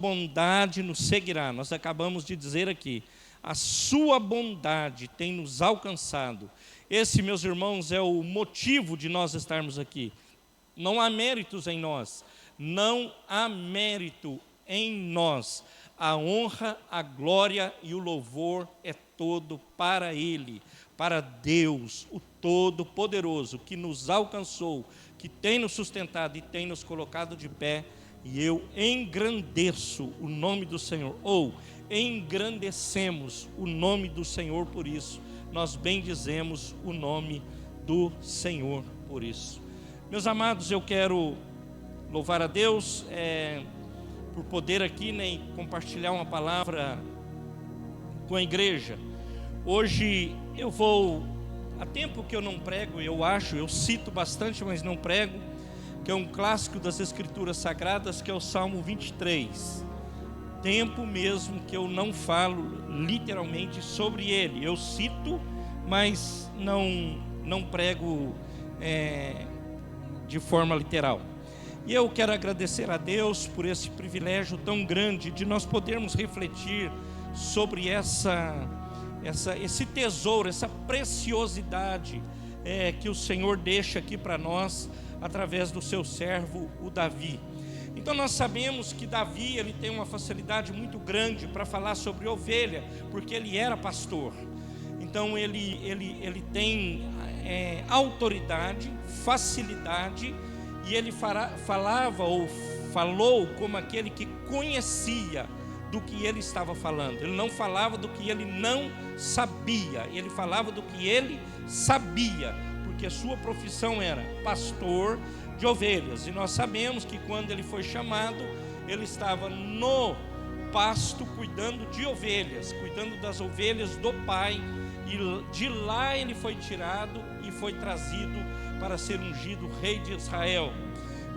bondade nos seguirá. Nós acabamos de dizer aqui, a sua bondade tem nos alcançado. Esse, meus irmãos, é o motivo de nós estarmos aqui. Não há méritos em nós, não há mérito em nós. A honra, a glória e o louvor é todo para Ele, para Deus, o Todo-Poderoso, que nos alcançou, que tem nos sustentado e tem nos colocado de pé. E eu engrandeço o nome do Senhor, ou engrandecemos o nome do Senhor por isso. Nós bendizemos o nome do Senhor por isso. Meus amados, eu quero louvar a Deus por poder aqui, né, compartilhar uma palavra com a igreja. Hoje eu vou, há tempo que eu não prego, eu cito bastante, mas não prego, que é um clássico das Escrituras Sagradas, que é o Salmo 23. Tempo mesmo que eu não falo literalmente sobre ele. Eu cito, mas não prego de forma literal. E eu quero agradecer a Deus por esse privilégio tão grande de nós podermos refletir sobre esse tesouro, essa preciosidade que o Senhor deixa aqui para nós, através do seu servo, o Davi. Então nós sabemos que Davi, ele tem uma facilidade muito grande para falar sobre ovelha, porque ele era pastor. Então ele tem autoridade, facilidade, e ele falava ou falou como aquele que conhecia do que ele estava falando. Ele não falava do que ele não sabia, ele falava do que ele sabia, porque a sua profissão era pastor de ovelhas. E nós sabemos que quando ele foi chamado, ele estava no pasto cuidando de ovelhas, cuidando das ovelhas do pai, e de lá ele foi tirado e foi trazido para ser ungido rei de Israel.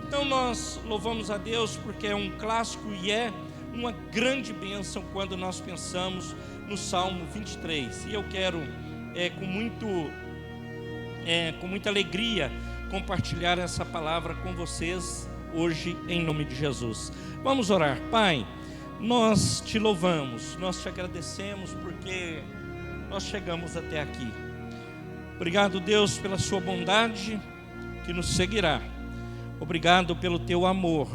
Então nós louvamos a Deus porque é um clássico e é uma grande bênção quando nós pensamos no Salmo 23. E eu quero com muita alegria compartilhar essa palavra com vocês hoje, em nome de Jesus. Vamos orar. Pai, nós te louvamos, nós te agradecemos porque nós chegamos até aqui. Obrigado, Deus, pela sua bondade que nos seguirá. Obrigado pelo teu amor.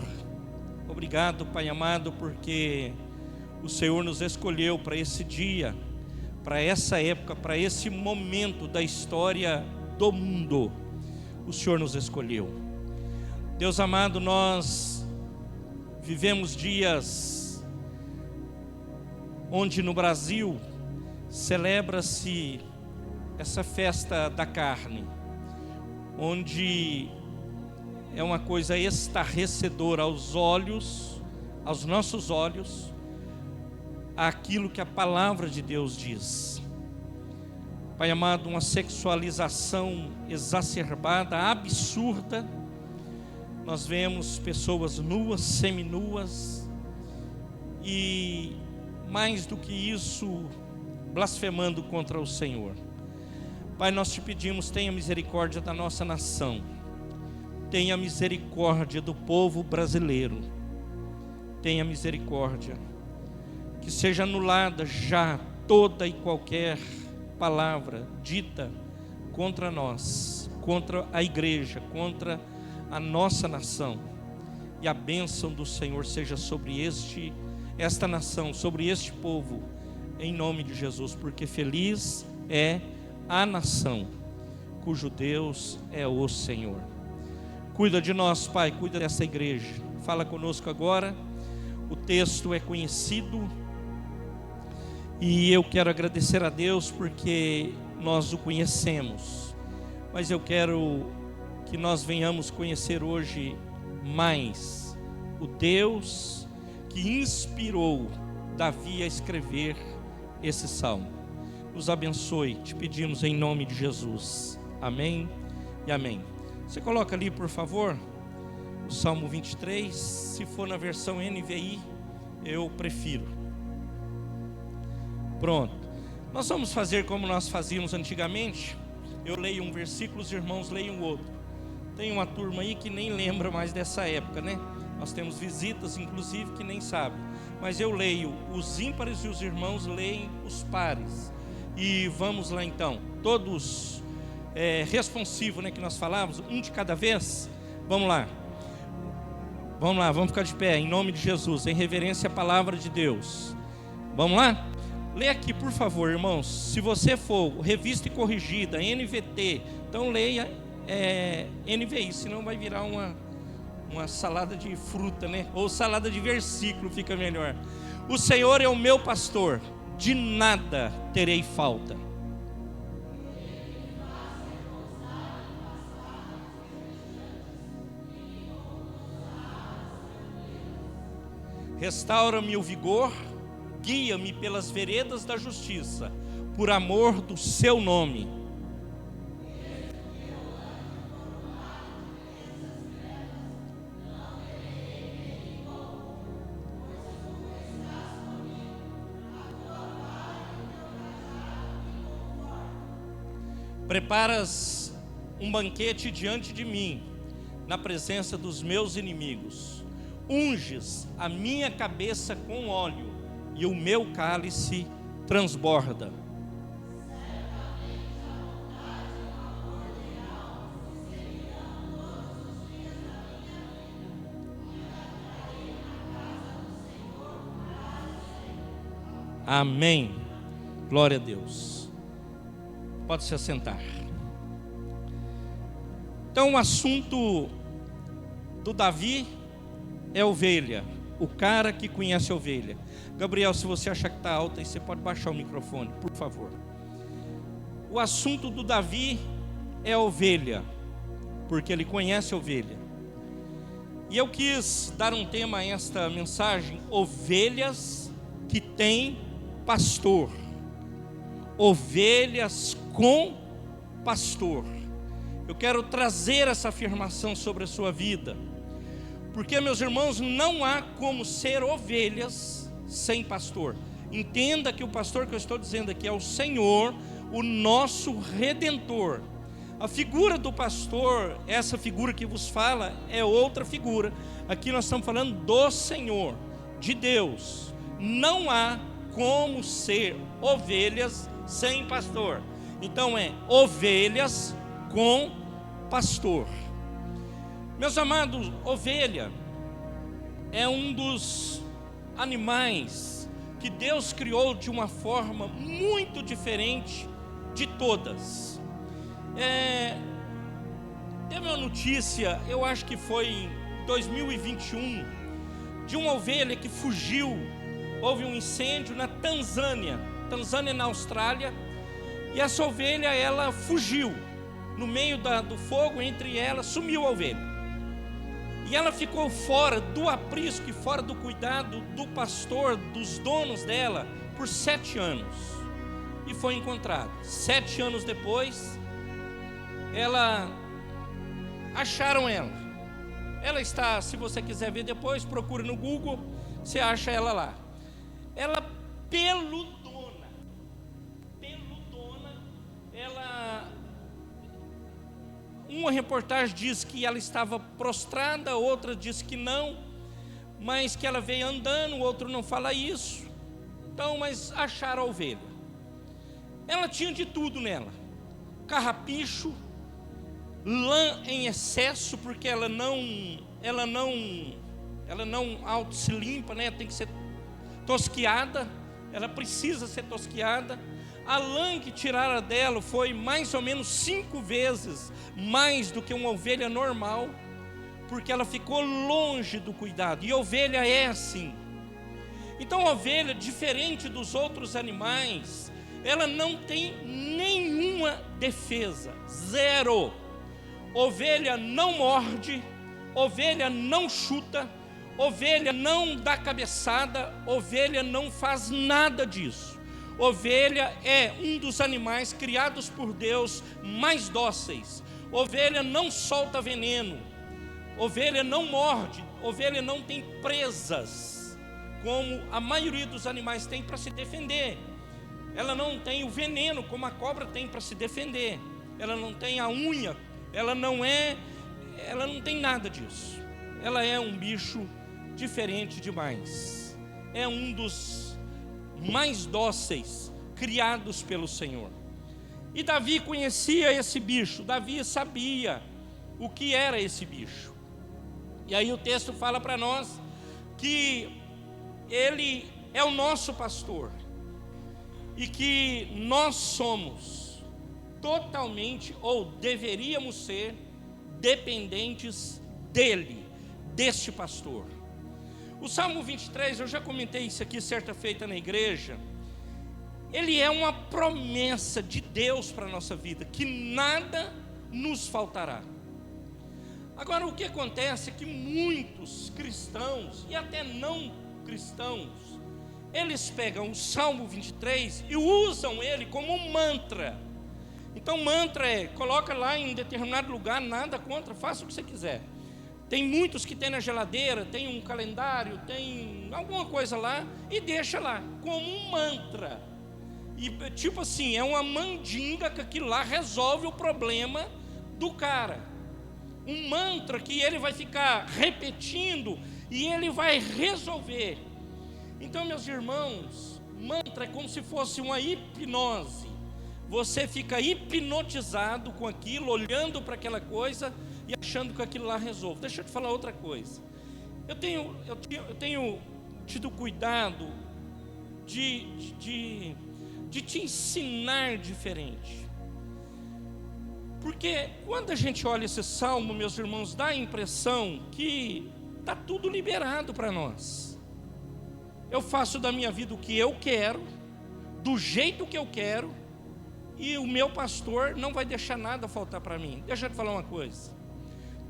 Obrigado, Pai amado, porque o Senhor nos escolheu para esse dia, para essa época, para esse momento da história do mundo. O Senhor nos escolheu. Deus amado, nós vivemos dias onde no Brasil celebra-se essa festa da carne, onde é uma coisa estarrecedora aos olhos, aos nossos olhos, aquilo que a palavra de Deus diz. Pai amado, uma sexualização exacerbada, absurda. Nós vemos pessoas nuas, seminuas, e mais do que isso, blasfemando contra o Senhor. Pai, nós te pedimos, tenha misericórdia da nossa nação, tenha misericórdia do povo brasileiro, tenha misericórdia, que seja anulada já toda e qualquer palavra dita contra nós, contra a igreja, contra a nossa nação, e a bênção do Senhor seja sobre esta nação, sobre este povo, em nome de Jesus, porque feliz é a nação cujo Deus é o Senhor. Cuida de nós, Pai, cuida dessa igreja, fala conosco agora. O texto é conhecido e eu quero agradecer a Deus porque nós o conhecemos, mas eu quero que nós venhamos conhecer hoje mais o Deus que inspirou Davi a escrever esse salmo. Nos abençoe, te pedimos em nome de Jesus, amém e amém. Você coloca ali, por favor, o Salmo 23, se for na versão NVI, eu prefiro. Pronto, nós vamos fazer como nós fazíamos antigamente. Eu leio um versículo, os irmãos leiam outro. Tem uma turma aí que nem lembra mais dessa época, né? Nós temos visitas, inclusive, que nem sabem. mas eu leio os ímpares e os irmãos leem os pares. E vamos lá então, todos responsivos, né, que nós falávamos, um de cada vez. Vamos lá, vamos ficar de pé, em nome de Jesus, em reverência à palavra de Deus. Vamos lá? Lê aqui, por favor, irmãos. Se você for revista e corrigida, NVT, então leia NVI, senão vai virar uma salada de fruta, né? Ou salada de versículo, fica melhor. O Senhor é o meu pastor, de nada terei falta. Restaura-me o vigor, guia-me pelas veredas da justiça, por amor do seu nome. Preparas um banquete diante de mim, na presença dos meus inimigos. Unges a minha cabeça com óleo, e o meu cálice transborda. Amém. Glória a Deus. Pode se assentar. Então, o assunto do Davi é ovelha, o cara que conhece a ovelha. Gabriel, se você achar que está alto, aí você pode baixar o microfone, por favor. O assunto do Davi é a ovelha, porque ele conhece a ovelha. E eu quis dar um tema a esta mensagem: ovelhas que têm pastor. Ovelhas com pastor. Eu quero trazer essa afirmação sobre a sua vida, porque, meus irmãos, não há como ser ovelhas sem pastor. Entenda que o pastor que eu estou dizendo aqui é o Senhor, o nosso Redentor. A figura do pastor, essa figura que vos fala, é outra figura. Aqui nós estamos falando do Senhor, de Deus. Não há como ser ovelhas sem pastor. Então é ovelhas com pastor. Meus amados, ovelha é um dos animais que Deus criou de uma forma muito diferente de todas. Teve uma notícia, eu acho que foi em 2021, de uma ovelha que fugiu. Houve um incêndio na Tanzânia, na Austrália, e essa ovelha, ela fugiu. No meio do fogo, entre elas, sumiu a ovelha. E ela ficou fora do aprisco e fora do cuidado do pastor, dos donos dela, por 7 anos. E foi encontrada. 7 anos depois, acharam ela. Ela está, se você quiser ver depois, procure no Google, você acha ela lá. Ela peludona, uma reportagem diz que ela estava prostrada, outra diz que não, mas que ela veio andando, o outro não fala isso. Então, mas acharam a ovelha. Ela tinha de tudo nela: carrapicho, lã em excesso, porque ela não auto se limpa, né? Tem que ser tosquiada, ela precisa ser tosquiada. A lã que tiraram dela foi mais ou menos 5 vezes mais do que uma ovelha normal, porque ela ficou longe do cuidado. E ovelha é assim. Então a ovelha, diferente dos outros animais, ela não tem nenhuma defesa, zero. Ovelha não morde, ovelha não chuta, ovelha não dá cabeçada, ovelha não faz nada disso. Ovelha é um dos animais criados por Deus mais dóceis. Ovelha não solta veneno, ovelha não morde, ovelha não tem presas, como a maioria dos animais tem para se defender. Ela não tem o veneno, como a cobra tem para se defender. Ela não tem a unha, ela não tem nada disso. Ela é um bicho diferente demais. é um dos mais dóceis criados pelo Senhor. E Davi conhecia esse bicho, Davi sabia o que era esse bicho. E aí o texto fala para nós que ele é o nosso pastor e que nós somos totalmente, ou deveríamos ser, dependentes dele, deste pastor. O Salmo 23, eu já comentei isso aqui certa feita na igreja, ele é uma promessa de Deus para a nossa vida, que nada nos faltará. Agora, o que acontece é que muitos cristãos, e até não cristãos, eles pegam o Salmo 23 e usam ele como um mantra. Então, mantra coloca lá em um determinado lugar, nada contra, faça o que você quiser. Tem muitos que tem na geladeira, tem um calendário, tem alguma coisa lá, e deixa lá, como um mantra. E tipo assim, é uma mandinga que aquilo lá resolve o problema do cara. Um mantra que ele vai ficar repetindo e ele vai resolver. Então, meus irmãos, mantra é como se fosse uma hipnose. Você fica hipnotizado com aquilo, olhando para aquela coisa e achando que aquilo lá resolve. Deixa eu te falar outra coisa. Eu tenho tido cuidado de te ensinar diferente. Porque quando a gente olha esse salmo, meus irmãos, dá a impressão que está tudo liberado para nós. Eu faço da minha vida o que eu quero, do jeito que eu quero, e o meu pastor não vai deixar nada faltar para mim. Deixa eu te falar uma coisa.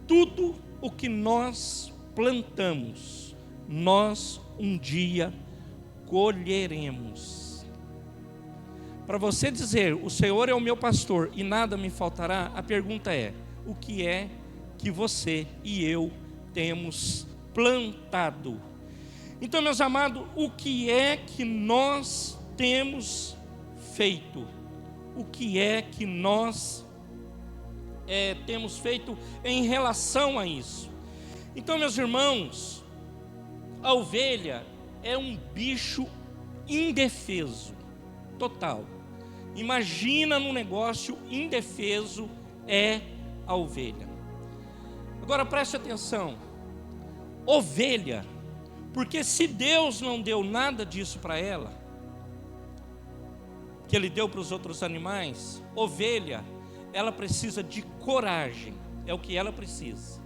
Tudo o que nós plantamos, nós um dia colheremos. Para você dizer, o Senhor é o meu pastor e nada me faltará, a pergunta é, o que é que você e eu temos plantado? Então, meus amados, o que é que nós temos feito? O que é que nós temos feito em relação a isso? Então, meus irmãos, a ovelha é um bicho indefeso, total. Imagina num negócio indefeso é a ovelha. Agora preste atenção, ovelha, porque se Deus não deu nada disso para ela, que Ele deu para os outros animais, ovelha, ela precisa de coragem, é o que ela precisa.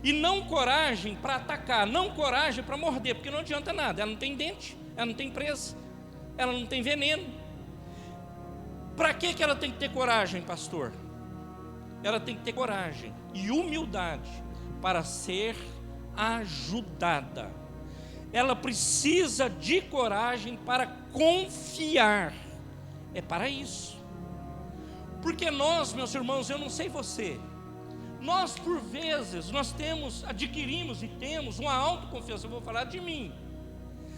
E não coragem para atacar, não coragem para morder, porque não adianta nada, ela não tem dente, ela não tem presa, ela não tem veneno. Para que ela tem que ter coragem, pastor? Ela tem que ter coragem e humildade para ser ajudada. Ela precisa de coragem para confiar. É para isso. Porque nós, meus irmãos, eu não sei você, nós por vezes, adquirimos e temos uma autoconfiança, eu vou falar de mim.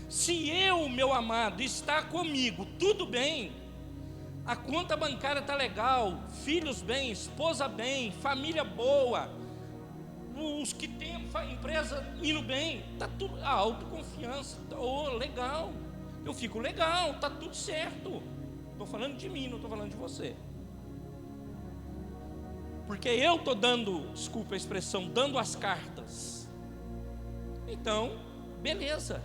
Se eu, meu amado, está comigo, tudo bem, a conta bancária está legal, filhos bem, esposa bem, família boa, os que têm empresa indo bem, está tudo, a autoconfiança, legal, eu fico legal, está tudo certo. Estou falando de mim, não estou falando de você. Porque eu estou dando, desculpa a expressão, dando as cartas. Então, beleza.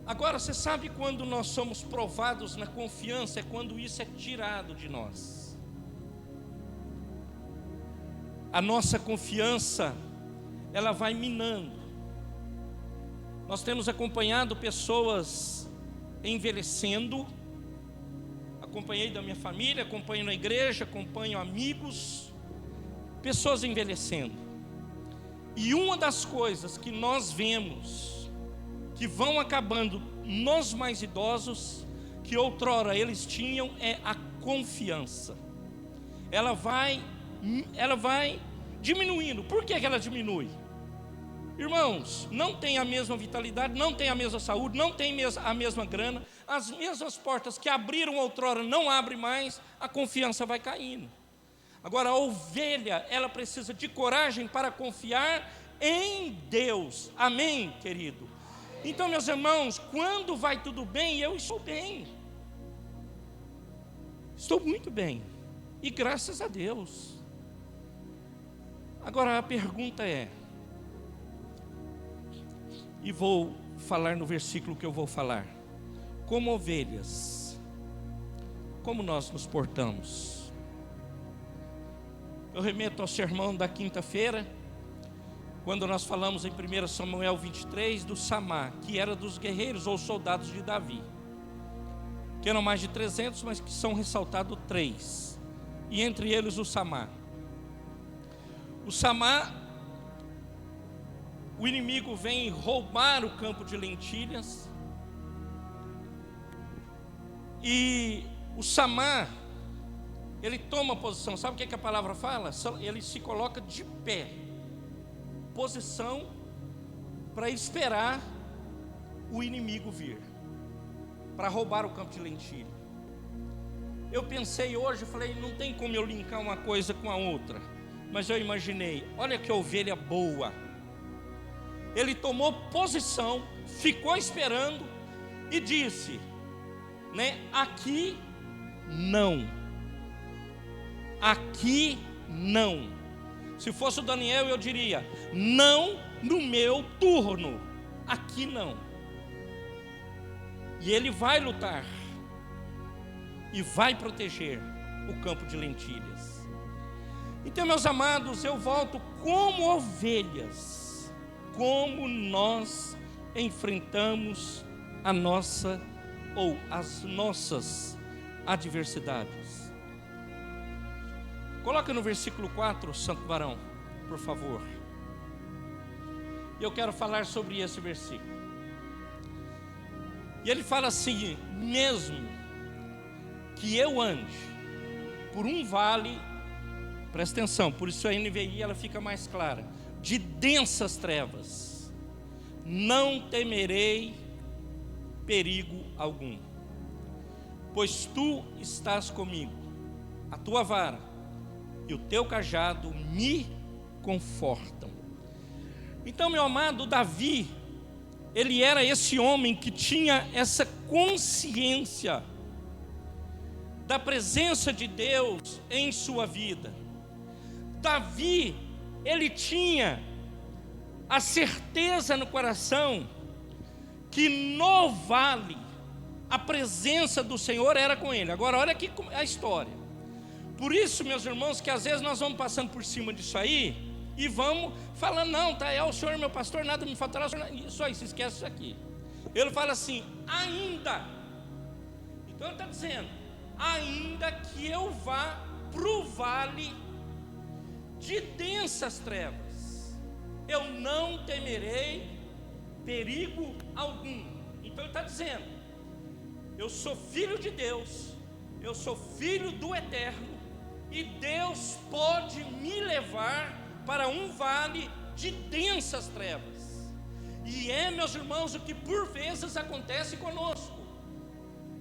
Agora, você sabe quando nós somos provados na confiança, é quando isso é tirado de nós. A nossa confiança, ela vai minando. Nós temos acompanhado pessoas envelhecendo. Acompanhei da minha família, acompanho na igreja, acompanho amigos, pessoas envelhecendo. E uma das coisas que nós vemos, que vão acabando nos mais idosos, que outrora eles tinham, é a confiança. Ela vai diminuindo. Por que ela diminui? Irmãos, não tem a mesma vitalidade, não tem a mesma saúde, não tem a mesma grana, as mesmas portas que abriram outrora não abrem mais, a confiança vai caindo. Agora, a ovelha, ela precisa de coragem para confiar em Deus. Amém, querido? Então, meus irmãos, quando vai tudo bem, eu estou bem. Estou muito bem. E graças a Deus. Agora a pergunta é, e vou falar no versículo que eu vou falar: como ovelhas, como nós nos portamos? Eu remeto ao sermão da quinta-feira, quando nós falamos em 1 Samuel 23 do Samá, que era dos guerreiros ou soldados de Davi, que eram mais de 300, mas que são ressaltados 3, e entre eles o Samá. O Samá, o inimigo vem roubar o campo de lentilhas, e o Samá, ele toma posição. Sabe o que a palavra fala? Ele se coloca de pé, posição para esperar o inimigo vir, para roubar o campo de lentilha. Eu pensei hoje, falei, não tem como eu linkar uma coisa com a outra, mas eu imaginei, olha que ovelha boa. Ele tomou posição, ficou esperando e disse, né, aqui não, aqui não. Se fosse o Daniel, eu diria, não no meu turno, aqui não. E ele vai lutar e vai proteger o campo de lentilhas. Então, meus amados, eu volto como ovelhas, como nós enfrentamos a nossa ou as nossas adversidades. Coloca no versículo 4, Santo Varão, por favor. E eu quero falar sobre esse versículo. E ele fala assim: mesmo que eu ande por um vale, presta atenção, por isso a NVI ela fica mais clara, de densas trevas, não temerei perigo algum, pois tu estás comigo, a tua vara e o teu cajado me confortam. Então, meu amado, Davi, ele era esse homem que tinha essa consciência da presença de Deus em sua vida. Davi, ele tinha a certeza no coração que no vale a presença do Senhor era com ele. Agora olha aqui a história. Por isso, meus irmãos, que às vezes nós vamos passando por cima disso aí e vamos falando, não, tá, é o Senhor meu pastor, nada me faltará. Isso aí, se esquece isso aqui. Ele fala assim, ainda. Então ele está dizendo, ainda que eu vá para o vale de densas trevas, eu não temerei perigo algum. Então ele está dizendo, eu sou filho de Deus, eu sou filho do Eterno, e Deus pode me levar para um vale de densas trevas. E meus irmãos, o que por vezes acontece conosco.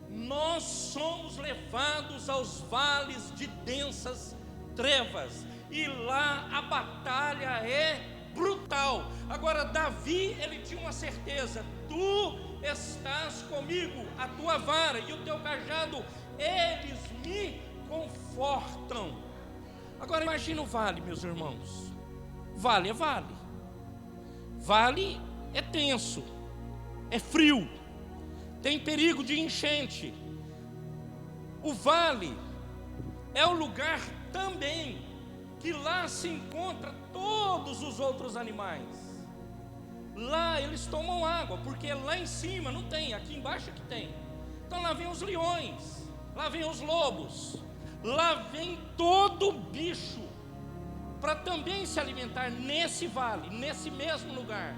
Nós somos levados aos vales de densas trevas, e lá a batalha é brutal. Agora Davi, ele tinha uma certeza, tu estás comigo, a tua vara e o teu cajado, eles me confortam. Agora imagina o vale, meus irmãos. Vale é vale. Vale é tenso, é frio, tem perigo de enchente. O vale é o lugar também que lá se encontra todos os outros animais. Lá eles tomam água, porque lá em cima não tem, aqui embaixo é que tem. Então lá vem os leões, lá vem os lobos, lá vem todo bicho para também se alimentar nesse vale, nesse mesmo lugar.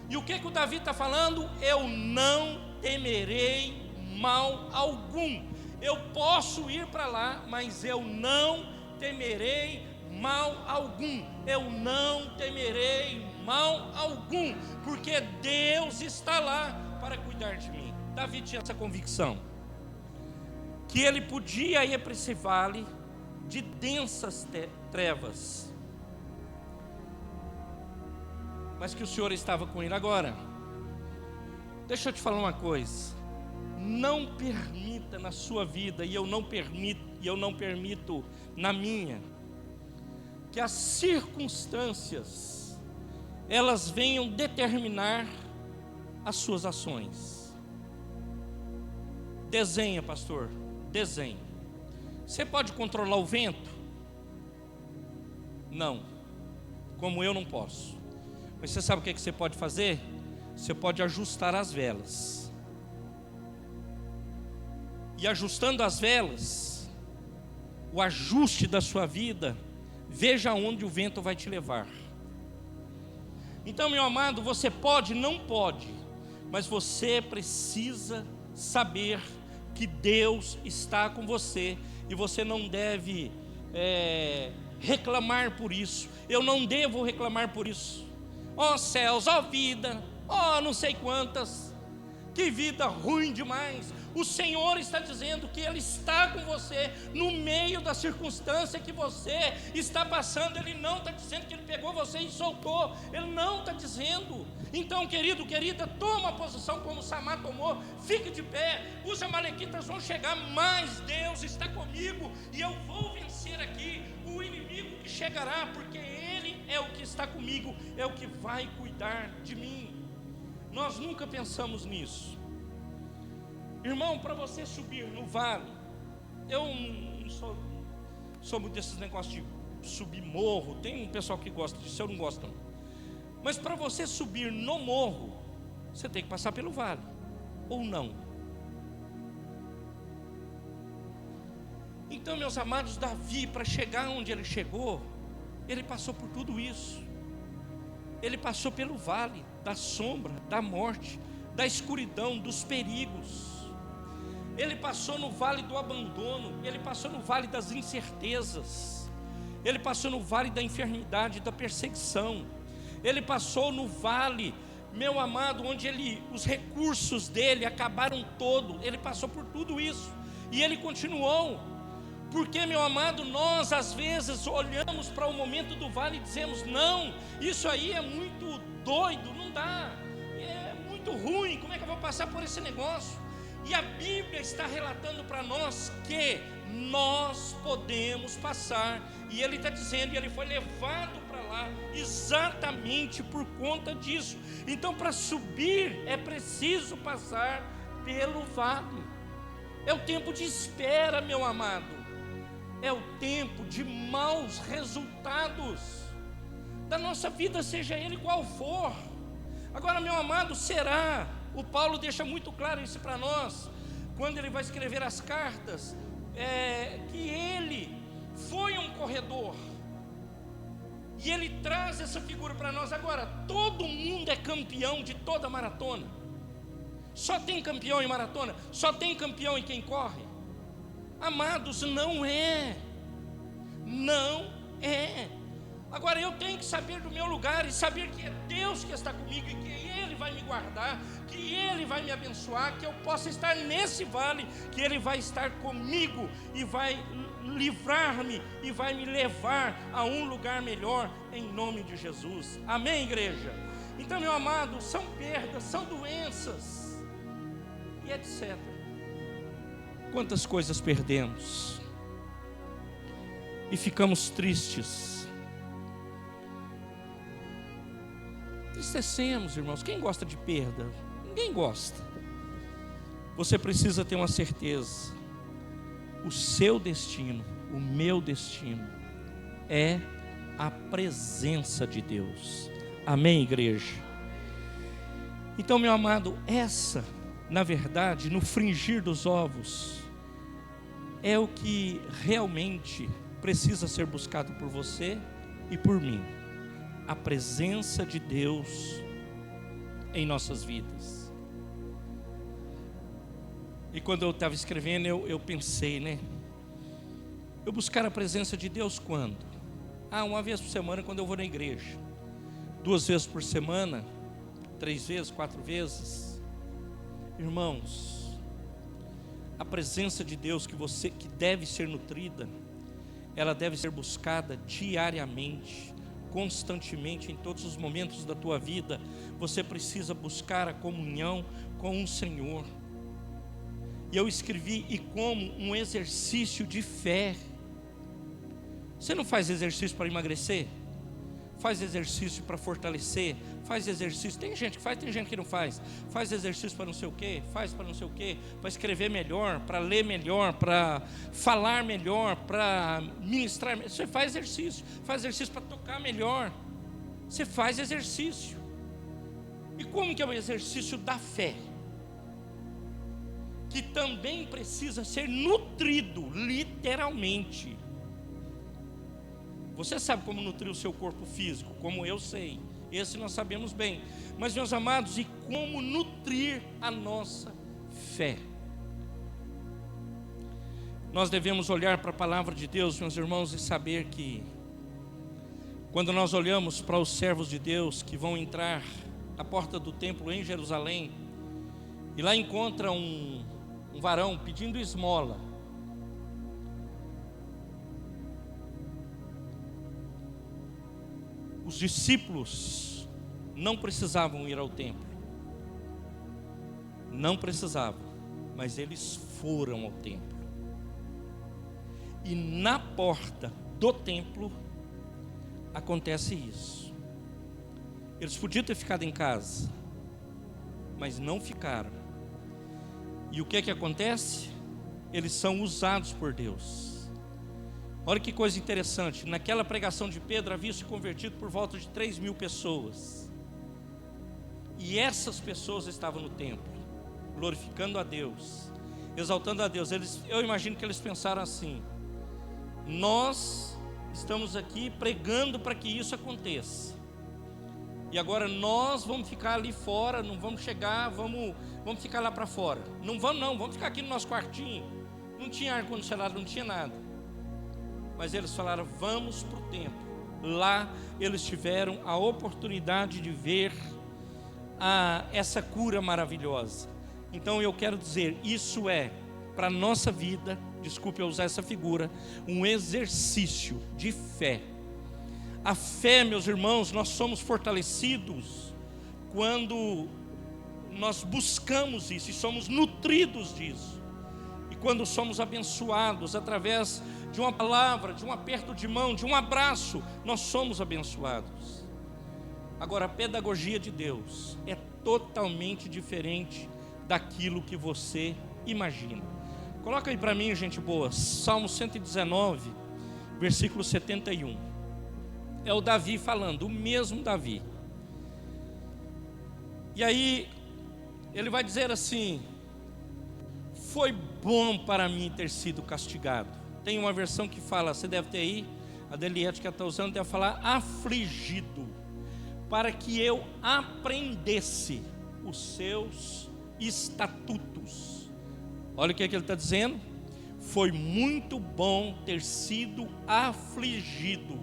E o que o Davi está falando? Eu não temerei mal algum. Eu posso ir para lá, mas eu não temerei mal algum. Eu não temerei mal algum, porque Deus está lá para cuidar de mim. Davi tinha essa convicção, que ele podia ir para esse vale de densas trevas, mas que o Senhor estava com ele. Agora, Deixa eu te falar uma coisa. Não permita na sua vida, e eu não permito na minha, que as circunstâncias elas venham determinar as suas ações. Desenha, pastor, desenha. Você pode controlar o vento? Não, como eu não posso. Mas você sabe o que você pode fazer? Você pode ajustar as velas. E ajustando as velas, o ajuste da sua vida, veja onde o vento vai te levar. Então, meu amado, você pode, não pode, mas você precisa saber que Deus está com você, e você não deve reclamar por isso. Eu não devo reclamar por isso. Ó céus, ó vida, ó não sei quantas, que vida ruim demais. O Senhor está dizendo que Ele está com você no meio da circunstância que você está passando. Ele não está dizendo que Ele pegou você e soltou. Ele não está dizendo. Então, querido, querida, toma a posição como Samá tomou. Fique de pé. Os amalequitas vão chegar, mas Deus está comigo, e eu vou vencer aqui o inimigo que chegará, porque Ele é o que está comigo, é o que vai cuidar de mim. Nós nunca pensamos nisso. Irmão, para você subir no vale, eu não sou muito desses negócios de subir morro. Tem um pessoal que gosta disso, eu não gosto não. Mas para você subir no morro, você tem que passar pelo vale, ou não? Então, meus amados, Davi, para chegar onde ele chegou, ele passou por tudo isso. Ele passou pelo vale da sombra, da morte, da escuridão, dos perigos. Ele passou no vale do abandono, ele passou no vale das incertezas, ele passou no vale da enfermidade, da perseguição, ele passou no vale, meu amado, onde os recursos dele acabaram todo. Ele passou por tudo isso, e ele continuou. Porque, meu amado, nós às vezes olhamos para o momento do vale e dizemos: não, isso aí é muito doido, não dá, é muito ruim, como é que eu vou passar por esse negócio? E a Bíblia está relatando para nós que nós podemos passar, e Ele está dizendo, e Ele foi levado para lá exatamente por conta disso. Então, para subir é preciso passar pelo vale. É o tempo de espera, meu amado, é o tempo de maus resultados da nossa vida, seja ele qual for. Agora, meu amado, o Paulo deixa muito claro isso para nós, quando ele vai escrever as cartas, que ele foi um corredor, e ele traz essa figura para nós. Agora, todo mundo é campeão de toda maratona? Só tem campeão em maratona? Só tem campeão em quem corre? Amados, não é. Agora, eu tenho que saber do meu lugar e saber que é Deus que está comigo, e que Ele vai me guardar, que Ele vai me abençoar, que eu possa estar nesse vale, que Ele vai estar comigo e vai livrar-me e vai me levar a um lugar melhor, em nome de Jesus. Amém, igreja? Então, meu amado, são perdas, são doenças e etc. Quantas coisas perdemos e ficamos tristes, entristecemos, irmãos. Quem gosta de perda? Ninguém gosta. Você precisa ter uma certeza: o seu destino, o meu destino, é a presença de Deus. Amém, igreja? Então, meu amado, na verdade, no fringir dos ovos, é o que realmente precisa ser buscado por você e por mim: a presença de Deus em nossas vidas. E quando eu estava escrevendo, eu pensei, eu buscar a presença de Deus quando? Uma vez por semana, quando eu vou na igreja. 2 vezes por semana, 3 vezes, 4 vezes. Irmãos, a presença de Deus que deve ser nutrida, ela deve ser buscada diariamente, constantemente, em todos os momentos da tua vida, você precisa buscar a comunhão com o Senhor. E eu escrevi: e como um exercício de fé. Você não faz exercício para emagrecer? Faz exercício para fortalecer, faz exercício, tem gente que faz, tem gente que não faz. Faz exercício para não sei o quê, faz para não sei o quê, para escrever melhor, para ler melhor, para falar melhor, para ministrar. Você faz exercício para tocar melhor. Você faz exercício. E como que é o exercício da fé? Que também precisa ser nutrido, literalmente. Você sabe como nutrir o seu corpo físico, como eu sei. Esse nós sabemos bem. Mas, meus amados, e como nutrir a nossa fé? Nós devemos olhar para a palavra de Deus, meus irmãos, e saber que quando nós olhamos para os servos de Deus que vão entrar à porta do templo em Jerusalém, e lá encontram um varão pedindo esmola, os discípulos não precisavam ir ao templo, não precisavam, mas eles foram ao templo. E na porta do templo acontece isso. Eles podiam ter ficado em casa, mas não ficaram. E o que é que acontece? Eles são usados por Deus. Olha que coisa interessante, naquela pregação de Pedro havia se convertido por volta de 3.000 pessoas. E essas pessoas estavam no templo, glorificando a Deus, exaltando a Deus. Eu imagino que eles pensaram assim: nós estamos aqui pregando para que isso aconteça. E agora nós vamos ficar ali fora, não vamos chegar, vamos ficar lá para fora. Não, vamos ficar aqui no nosso quartinho. Não tinha ar-condicionado, não tinha nada. Mas eles falaram: vamos para o templo. Lá eles tiveram a oportunidade de ver essa cura maravilhosa. Então eu quero dizer, isso é para a nossa vida, desculpe eu usar essa figura, um exercício de fé. A fé, meus irmãos, nós somos fortalecidos quando nós buscamos isso e somos nutridos disso. E quando somos abençoados através de uma palavra, de um aperto de mão, de um abraço, nós somos abençoados. Agora, a pedagogia de Deus é totalmente diferente daquilo que você imagina. Coloca aí para mim, gente boa, Salmo 119, versículo 71. É o Davi falando, o mesmo Davi. E aí, ele vai dizer assim: foi bom para mim ter sido castigado. Tem uma versão que fala, você deve ter aí, a Deliette que está usando, deve falar afligido, para que eu aprendesse os seus estatutos. Olha o que ele está dizendo: foi muito bom ter sido afligido,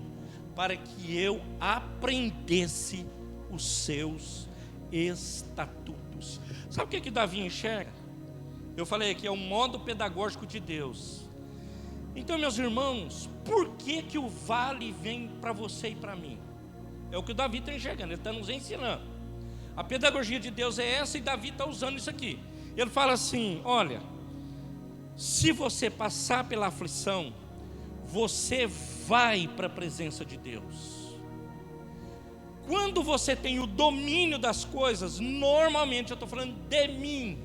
para que eu aprendesse os seus estatutos. Sabe o que Davi enxerga? Eu falei aqui, é um modo pedagógico de Deus. Então, meus irmãos, por que o vale vem para você e para mim? É o que o Davi está enxergando, ele está nos ensinando. A pedagogia de Deus é essa e Davi está usando isso aqui. Ele fala assim: olha, se você passar pela aflição, você vai para a presença de Deus. Quando você tem o domínio das coisas, normalmente eu estou falando de mim,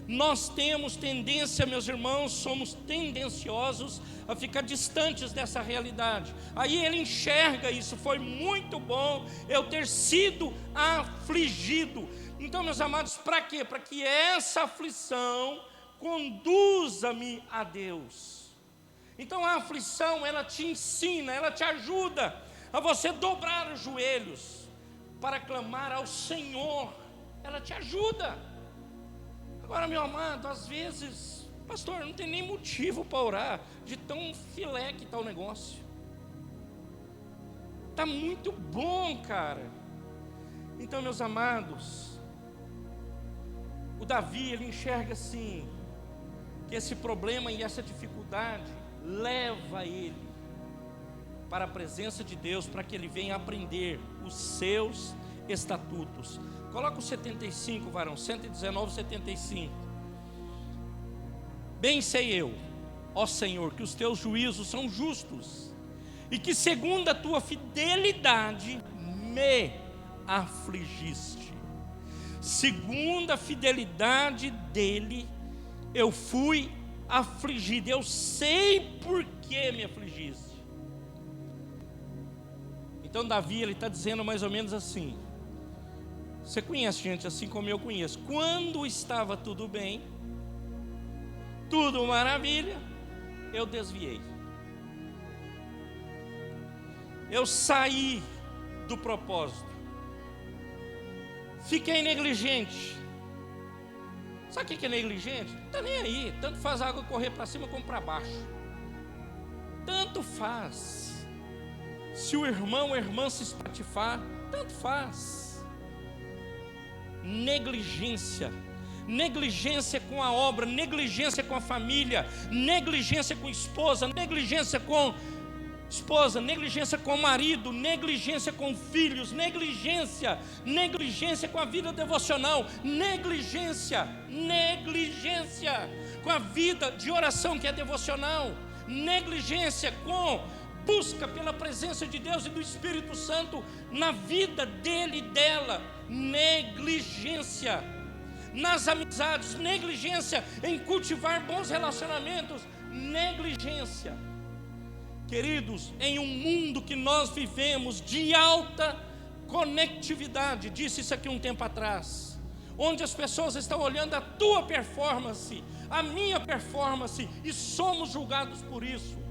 nós temos tendência, meus irmãos, somos tendenciosos a ficar distantes dessa realidade. Aí ele enxerga isso: foi muito bom eu ter sido afligido. Então, meus amados, para quê? Para que essa aflição conduza-me a Deus. Então a aflição, ela te ensina, ela te ajuda a você dobrar os joelhos para clamar ao Senhor. Ela te ajuda. Agora, meu amado, às vezes, pastor, não tem nem motivo para orar, de tão filé que está o negócio. Está muito bom, cara. Então, meus amados, o Davi, ele enxerga assim, que esse problema e essa dificuldade leva ele para a presença de Deus, para que ele venha aprender os seus estatutos. Coloca o 75, varão, 119, 75. Bem sei eu, ó Senhor, que os teus juízos são justos, e que segundo a tua fidelidade me afligiste. Segundo a fidelidade dele, eu fui afligido. Eu sei por que me afligiste. Então Davi, ele está dizendo mais ou menos assim. Você conhece gente assim como eu conheço. Quando estava tudo bem, tudo maravilha, eu desviei. Eu saí do propósito. Fiquei negligente. Sabe o que é negligente? Não está nem aí. Tanto faz a água correr para cima como para baixo. Tanto faz. Se o irmão ou a irmã se espatifar, tanto faz. Negligência. Negligência com a obra, negligência com a família, negligência com a esposa, negligência com esposa, negligência com o marido, negligência com filhos, negligência com a vida devocional, negligência com a vida de oração que é devocional, negligência com busca pela presença de Deus e do Espírito Santo na vida dele e dela, negligência nas amizades, negligência em cultivar bons relacionamentos, negligência. Queridos, em um mundo que nós vivemos de alta conectividade, disse isso aqui um tempo atrás, onde as pessoas estão olhando a tua performance, a minha performance, e somos julgados por isso.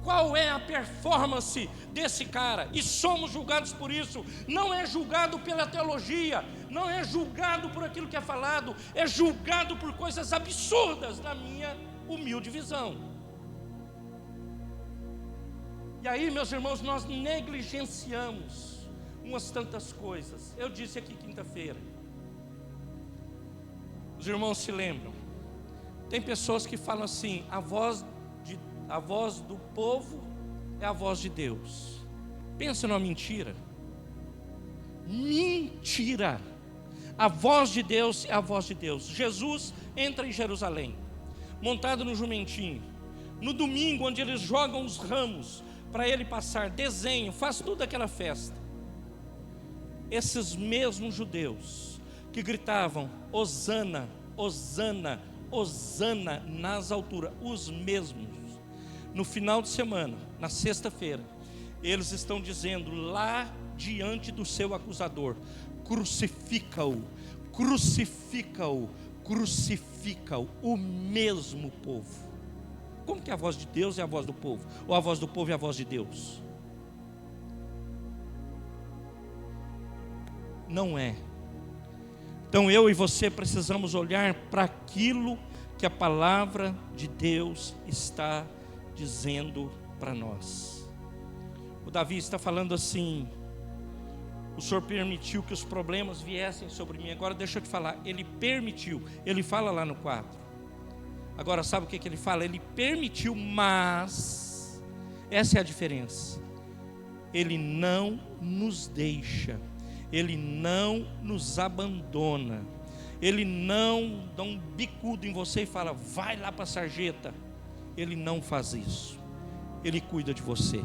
Qual é a performance desse cara? E somos julgados por isso. Não é julgado pela teologia, não é julgado por aquilo que é falado, é julgado por coisas absurdas, na minha humilde visão. E aí, meus irmãos, nós negligenciamos umas tantas coisas. Eu disse aqui quinta-feira, os irmãos se lembram, tem pessoas que falam assim: a voz do povo é a voz de Deus. Pensa numa mentira. Mentira. A voz de Deus é a voz de Deus. Jesus entra em Jerusalém, montado no jumentinho. No domingo, onde eles jogam os ramos para ele passar, desenho, faz toda aquela festa. Esses mesmos judeus que gritavam Hosana, Hosana, Hosana nas alturas, os mesmos, no final de semana, na sexta-feira, eles estão dizendo lá diante do seu acusador: crucifica-o, crucifica-o, crucifica-o. O mesmo povo. Como que a voz de Deus é a voz do povo? Ou a voz do povo é a voz de Deus? Não é. Então eu e você precisamos olhar para aquilo que a palavra de Deus está dizendo para nós. O Davi está falando assim: o Senhor permitiu que os problemas viessem sobre mim. Agora deixa eu te falar, Ele permitiu. Ele fala lá no 4. Agora sabe o que ele fala? Ele permitiu, mas essa é a diferença. Ele não nos deixa, Ele não nos abandona, Ele não dá um bicudo em você e fala: vai lá para a sarjeta. Ele não faz isso. Ele cuida de você.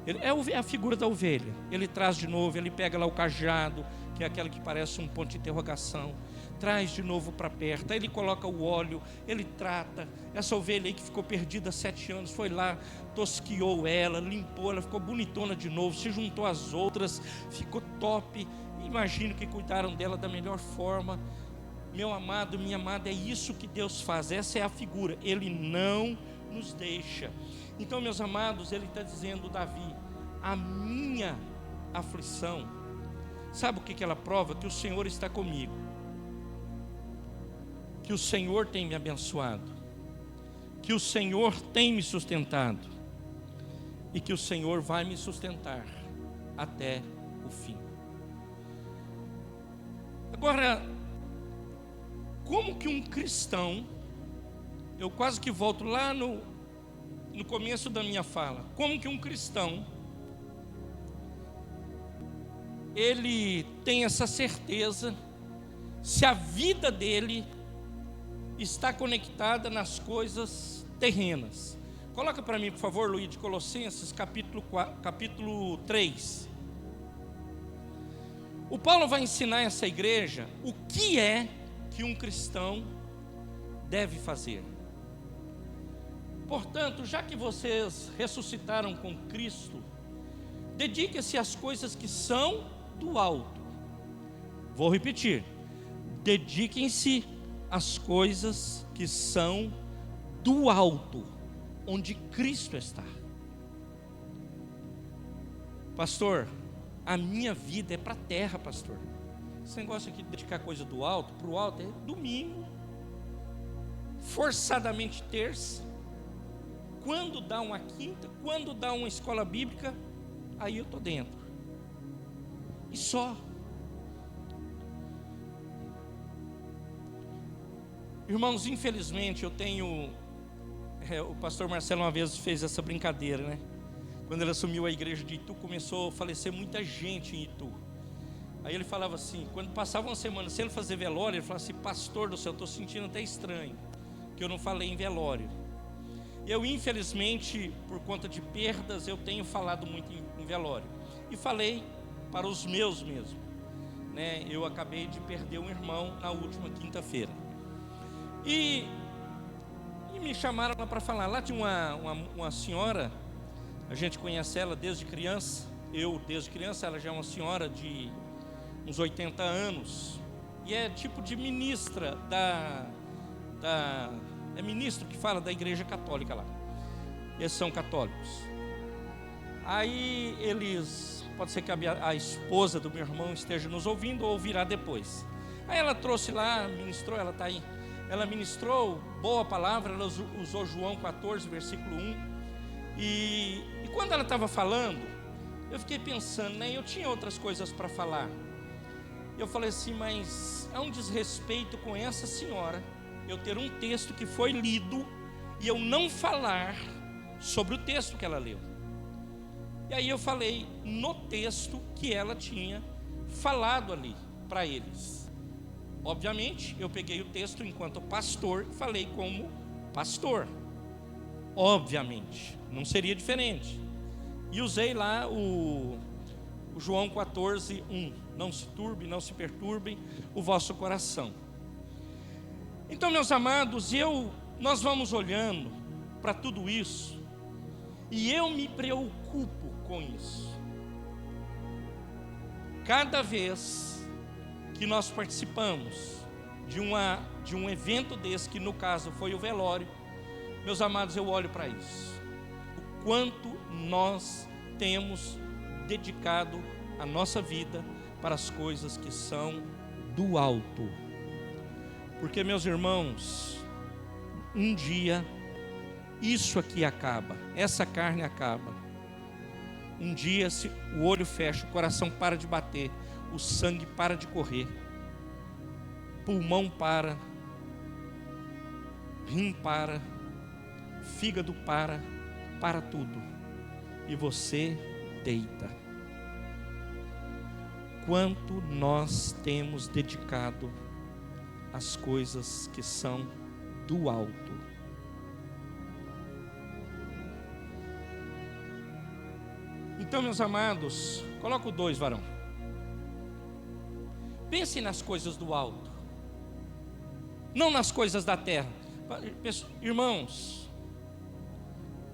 Ele é a figura da ovelha. Ele traz de novo, ele pega lá o cajado, que é aquela que parece um ponto de interrogação, traz de novo para perto, aí ele coloca o óleo, ele trata. Essa ovelha aí que ficou perdida há 7 anos, foi lá, tosquiou ela, limpou, ela ficou bonitona de novo, se juntou às outras, ficou top. Imagino que cuidaram dela da melhor forma. Meu amado, minha amada, é isso que Deus faz, essa é a figura. Ele não nos deixa. Então, meus amados, ele está dizendo, Davi: a minha aflição, sabe o que ela prova? Que o Senhor está comigo, que o Senhor tem me abençoado, que o Senhor tem me sustentado e que o Senhor vai me sustentar até o fim. Agora, como que um cristão, eu quase que volto lá no no começo da minha fala, como que um cristão, ele tem essa certeza se a vida dele está conectada nas coisas terrenas. Coloca para mim, por favor, Luiz, de Colossenses, capítulo 3. O Paulo vai ensinar essa igreja o que é que um cristão deve fazer. Portanto, já que vocês ressuscitaram com Cristo, dediquem-se às coisas que são do alto. Vou repetir: dediquem-se às coisas que são do alto, onde Cristo está. Pastor, a minha vida é para a terra, pastor. Esse negócio aqui de dedicar coisa do alto, para o alto, é domingo, forçadamente terça, quando dá uma quinta, quando dá uma escola bíblica, aí eu estou dentro. E só. Irmãos, infelizmente eu tenho... o pastor Marcelo uma vez fez essa brincadeira, né? Quando ele assumiu a igreja de Itu, começou a falecer muita gente em Itu. Aí ele falava assim, quando passava uma semana sem ele fazer velório, ele falava assim: pastor do céu, eu estou sentindo até estranho, que eu não falei em velório. Eu, infelizmente, por conta de perdas, eu tenho falado muito em velório. E falei para os meus mesmo, né? Eu acabei de perder um irmão na última quinta-feira. E me chamaram lá para falar. Lá tinha uma senhora, a gente conhece ela desde criança. Eu desde criança, ela já é uma senhora de uns 80 anos. E é tipo de ministra é ministro que fala da igreja católica lá. Eles são católicos. Aí eles, pode ser que a esposa do meu irmão esteja nos ouvindo ou ouvirá depois. Aí ela trouxe lá, ministrou, ela está aí. Ela ministrou boa palavra, ela usou João 14, versículo 1. E quando ela estava falando, eu fiquei pensando, né? Eu tinha outras coisas para falar. Eu falei assim, mas há um desrespeito com essa senhora, eu ter um texto que foi lido e eu não falar sobre o texto que ela leu. E aí eu falei no texto que ela tinha falado ali para eles. Obviamente, eu peguei o texto enquanto pastor e falei como pastor. Obviamente, não seria diferente. E usei lá o João 14, 1. Não se turbe, não se perturbe o vosso coração. Então, meus amados, nós vamos olhando para tudo isso e eu me preocupo com isso. Cada vez que nós participamos de um evento desse, que no caso foi o velório, meus amados, eu olho para isso. O quanto nós temos dedicado a nossa vida para as coisas que são do alto. Porque, meus irmãos, um dia isso aqui acaba, essa carne acaba. Um dia o olho fecha, o coração para de bater, o sangue para de correr, pulmão para, rim para, fígado para tudo. E você deita. Quanto nós temos dedicado às coisas que são do alto. Então, meus amados, coloca o 2, varão. Pense nas coisas do alto, não nas coisas da terra. Irmãos,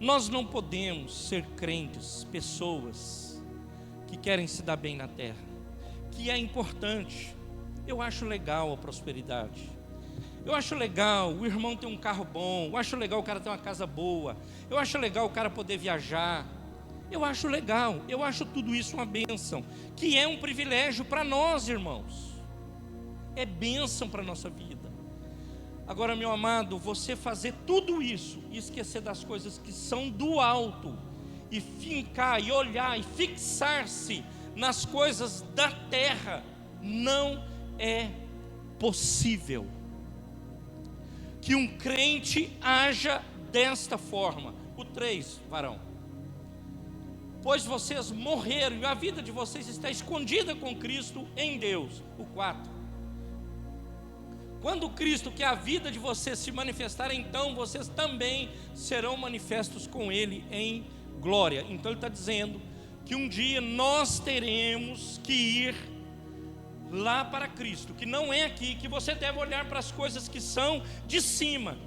nós não podemos ser crentes, pessoas que querem se dar bem na terra, que é importante. Eu acho legal a prosperidade, eu acho legal o irmão ter um carro bom, eu acho legal o cara ter uma casa boa, eu acho legal o cara poder viajar, eu acho legal, eu acho tudo isso uma bênção, que é um privilégio para nós, irmãos, é bênção para a nossa vida. Agora, meu amado, você fazer tudo isso e esquecer das coisas que são do alto, e fincar, e olhar, e fixar-se nas coisas da terra, não é possível. Que um crente haja desta forma, O 3, varão. Pois vocês morreram e a vida de vocês está escondida com Cristo em Deus. O 4. Quando Cristo, que é a vida de vocês, se manifestar, então vocês também serão manifestos com Ele em glória. Então Ele está dizendo que um dia nós teremos que ir lá para Cristo, que não é aqui, que você deve olhar para as coisas que são de cima.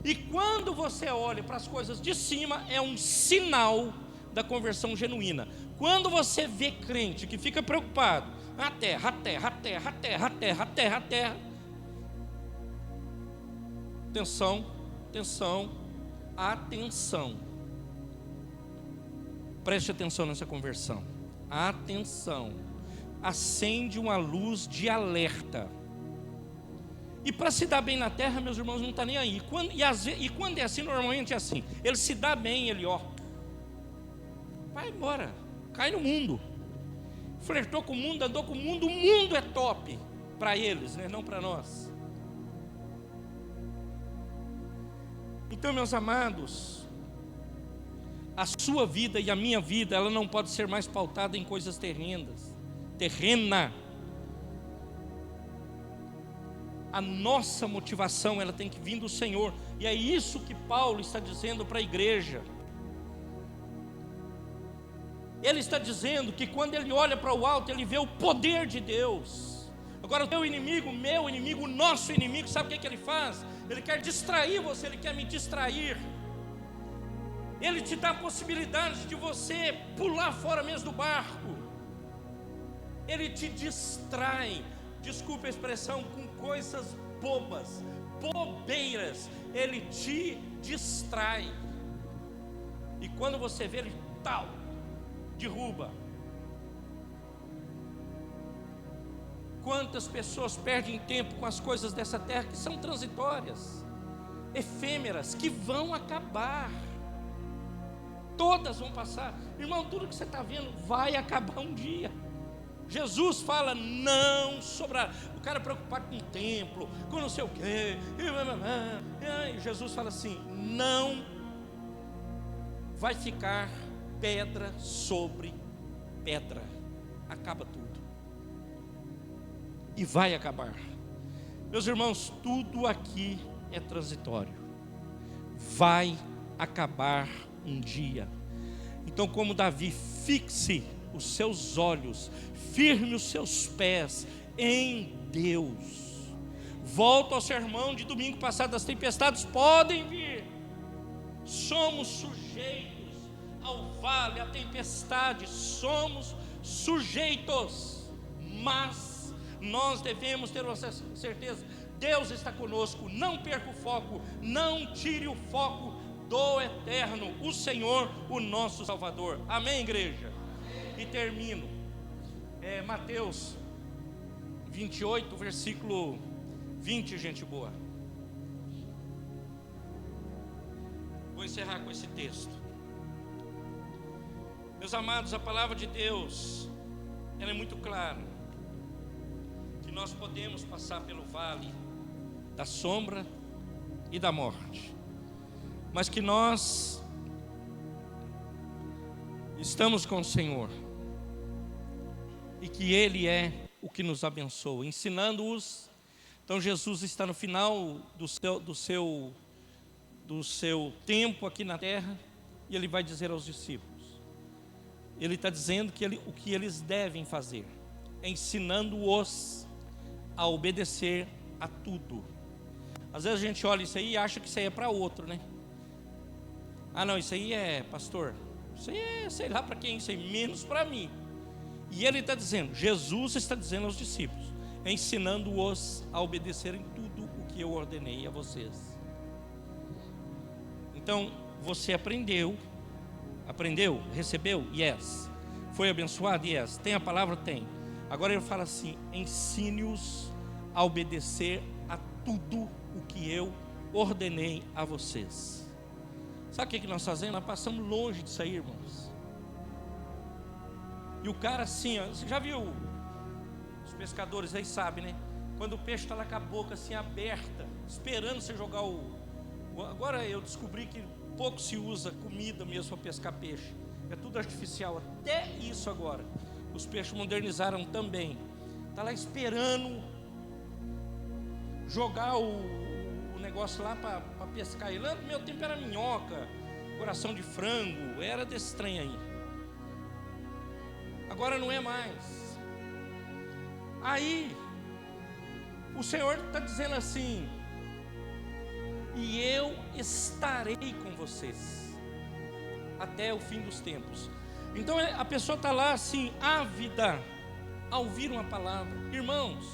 E quando você olha para as coisas de cima, é um sinal da conversão genuína. Quando você vê crente que fica preocupado, a terra, atenção. Preste atenção nessa conversão. Atenção. Acende uma luz de alerta. E para se dar bem na terra, meus irmãos, não está nem aí. E quando é assim, normalmente é assim. Ele se dá bem, ele vai embora, cai no mundo. Flertou com o mundo, andou com o mundo é top para eles, né? Não para nós. Então, meus amados, a sua vida e a minha vida, ela não pode ser mais pautada em coisas terrena. A nossa motivação, ela tem que vir do Senhor. E é isso que Paulo está dizendo para a igreja. Ele está dizendo que quando ele olha para o alto, ele vê o poder de Deus. Agora o teu inimigo, meu inimigo, o nosso inimigo, sabe o que ele faz? Ele quer distrair você, ele quer me distrair. Ele te dá a possibilidade de você pular fora mesmo do barco. Ele te distrai, desculpe a expressão, com coisas bobas, bobeiras. Ele te distrai. E quando você vê ele, derruba. Quantas pessoas perdem tempo com as coisas dessa terra que são transitórias, efêmeras, que vão acabar. Todas vão passar. Irmão, tudo que você está vendo vai acabar um dia. Jesus fala, não sobrará. O cara preocupado com o templo, com não sei o quê. E Jesus fala assim, não vai ficar pedra sobre pedra. Acaba tudo. E vai acabar. Meus irmãos, tudo aqui é transitório. Vai acabar um dia. Então, como Davi, fixe os seus olhos, firme os seus pés em Deus. Volto ao sermão de domingo passado, as tempestades podem vir. Somos sujeitos ao vale, à tempestade, somos sujeitos, mas nós devemos ter uma certeza, Deus está conosco, não perca o foco, não tire o foco do eterno, o Senhor, o nosso Salvador, amém, igreja? Amém. E termino, Mateus 28, versículo 20, gente boa. Vou encerrar com esse texto. Meus amados, a palavra de Deus, ela é muito clara, que nós podemos passar pelo vale da sombra e da morte, mas que nós estamos com o Senhor, e que Ele é o que nos abençoa, ensinando-os. Então Jesus está no final do seu tempo aqui na terra, e Ele vai dizer aos discípulos, Ele está dizendo que o que eles devem fazer, ensinando-os a obedecer a tudo. Às vezes a gente olha isso aí e acha que isso aí é para outro, né? Ah não, isso aí é, pastor, isso aí é, sei lá para quem, isso aí menos para mim. E ele está dizendo, Jesus está dizendo aos discípulos, ensinando-os a obedecerem tudo o que eu ordenei a vocês. Então, você aprendeu, recebeu? Yes. Foi abençoado? Yes. Tem a palavra? Tem. Agora ele fala assim, ensine-os a obedecer a tudo o que eu ordenei a vocês. Sabe o que nós fazemos? Nós passamos longe disso aí, irmãos. E o cara assim, ó, você já viu, os pescadores aí sabem, né? Quando o peixe está lá com a boca assim aberta, esperando você jogar agora eu descobri que pouco se usa comida mesmo para pescar peixe. É tudo artificial, até isso agora. Os peixes modernizaram também. Está lá esperando jogar o negócio lá para pescar. E lá no meu tempo era minhoca, coração de frango, era desse trem aí. Agora não é mais. Aí o Senhor está dizendo assim: e eu estarei com vocês até o fim dos tempos. Então a pessoa está lá assim, ávida a ouvir uma palavra. Irmãos,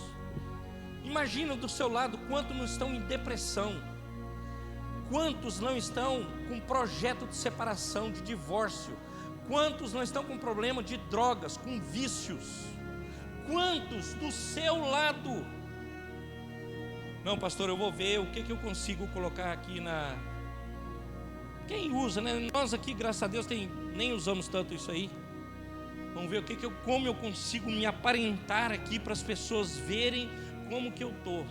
imagina do seu lado quantos não estão em depressão, quantos não estão com projeto de separação, de divórcio, quantos não estão com problema de drogas, com vícios, quantos do seu lado. Não, pastor, eu vou ver o que eu consigo colocar aqui na... Quem usa, né? Nós aqui, graças a Deus, nem usamos tanto isso aí. Vamos ver como eu consigo me aparentar aqui para as pessoas verem como que eu estou.